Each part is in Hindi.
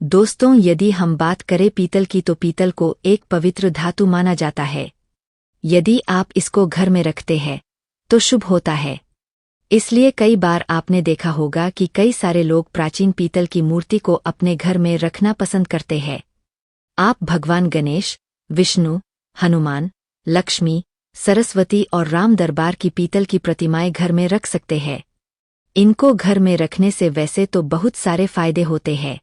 दोस्तों, यदि हम बात करें पीतल की तो पीतल को एक पवित्र धातु माना जाता है। यदि आप इसको घर में रखते हैं तो शुभ होता है। इसलिए कई बार आपने देखा होगा कि कई सारे लोग प्राचीन पीतल की मूर्ति को अपने घर में रखना पसंद करते हैं। आप भगवान गणेश, विष्णु, हनुमान, लक्ष्मी, सरस्वती और राम दरबार की पीतल की प्रतिमाएं घर में रख सकते हैं। इनको घर में रखने से वैसे तो बहुत सारे फायदे होते हैं,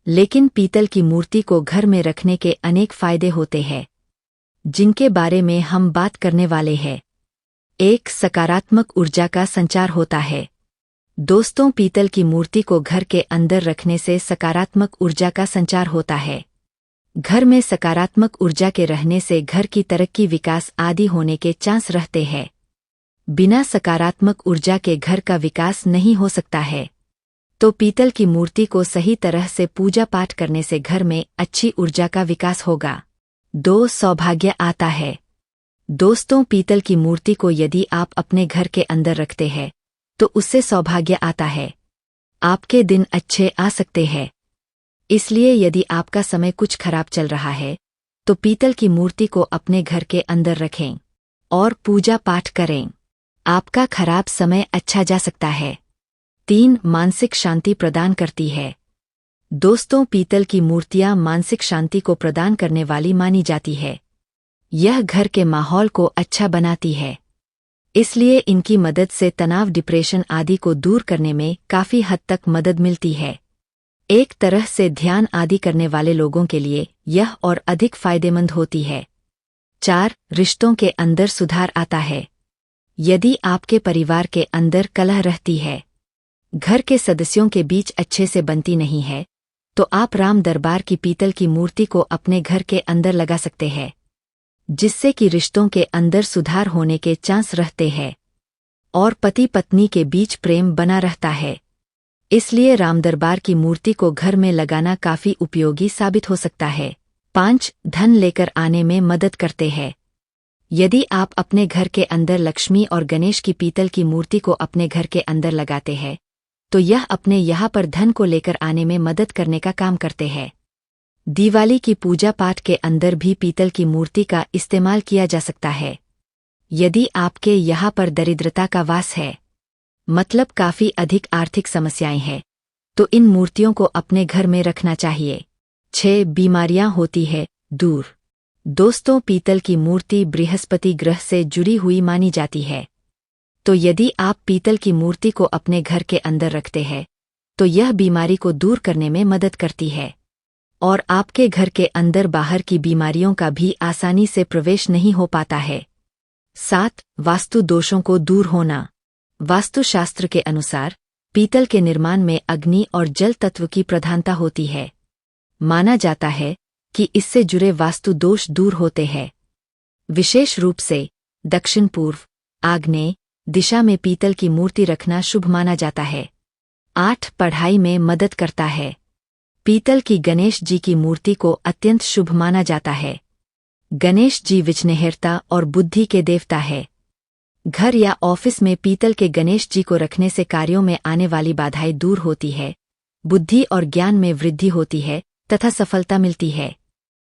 लेकिन पीतल की मूर्ति को घर में रखने के अनेक फायदे होते हैं, जिनके बारे में हम बात करने वाले हैं। एक, सकारात्मक ऊर्जा का संचार होता है। दोस्तों, पीतल की मूर्ति को घर के अंदर रखने से सकारात्मक ऊर्जा का संचार होता है। घर में सकारात्मक ऊर्जा के रहने से घर की तरक्की, विकास आदि होने के चांस रहते हैं। बिना सकारात्मक ऊर्जा के घर का विकास नहीं हो सकता है। तो पीतल की मूर्ति को सही तरह से पूजा पाठ करने से घर में अच्छी ऊर्जा का विकास होगा। 2, सौभाग्य आता है। दोस्तों, पीतल की मूर्ति को यदि आप अपने घर के अंदर रखते हैं तो उससे सौभाग्य आता है। आपके दिन अच्छे आ सकते हैं। इसलिए यदि आपका समय कुछ खराब चल रहा है तो पीतल की मूर्ति को अपने घर के अंदर रखें और पूजा पाठ करें। आपका खराब समय अच्छा जा सकता है। 3, मानसिक शांति प्रदान करती है। दोस्तों, पीतल की मूर्तियां मानसिक शांति को प्रदान करने वाली मानी जाती है। यह घर के माहौल को अच्छा बनाती है। इसलिए इनकी मदद से तनाव, डिप्रेशन आदि को दूर करने में काफी हद तक मदद मिलती है। एक तरह से ध्यान आदि करने वाले लोगों के लिए यह और अधिक फायदेमंद होती है। 4, रिश्तों के अंदर सुधार आता है। यदि आपके परिवार के अंदर कलह रहती है, घर के सदस्यों के बीच अच्छे से बनती नहीं है, तो आप राम दरबार की पीतल की मूर्ति को अपने घर के अंदर लगा सकते हैं, जिससे कि रिश्तों के अंदर सुधार होने के चांस रहते हैं और पति पत्नी के बीच प्रेम बना रहता है। इसलिए राम दरबार की मूर्ति को घर में लगाना काफी उपयोगी साबित हो सकता है। 5, धन लेकर आने में मदद करते हैं। यदि आप अपने घर के अंदर लक्ष्मी और गणेश की पीतल की मूर्ति को अपने घर के अंदर लगाते हैं तो यह अपने यहाँ पर धन को लेकर आने में मदद करने का काम करते हैं। दिवाली की पूजा पाठ के अंदर भी पीतल की मूर्ति का इस्तेमाल किया जा सकता है। यदि आपके यहाँ पर दरिद्रता का वास है, मतलब काफी अधिक आर्थिक समस्याएं हैं, तो इन मूर्तियों को अपने घर में रखना चाहिए। 6, बीमारियां होती है दूर। दोस्तों, पीतल की मूर्ति बृहस्पति ग्रह से जुड़ी हुई मानी जाती है। तो यदि आप पीतल की मूर्ति को अपने घर के अंदर रखते हैं तो यह बीमारी को दूर करने में मदद करती है और आपके घर के अंदर बाहर की बीमारियों का भी आसानी से प्रवेश नहीं हो पाता है। 7, वास्तु दोषों को दूर होना। वास्तुशास्त्र के अनुसार पीतल के निर्माण में अग्नि और जल तत्व की प्रधानता होती है। माना जाता है कि इससे जुड़े वास्तु दोष दूर होते हैं। विशेष रूप से दक्षिण पूर्व, आग्नेय दिशा में पीतल की मूर्ति रखना शुभ माना जाता है। 8, पढ़ाई में मदद करता है। पीतल की गणेश जी की मूर्ति को अत्यंत शुभ माना जाता है। गणेश जी विघ्नहर्ता और बुद्धि के देवता है। घर या ऑफिस में पीतल के गणेश जी को रखने से कार्यों में आने वाली बाधाएं दूर होती है, बुद्धि और ज्ञान में वृद्धि होती है तथा सफलता मिलती है।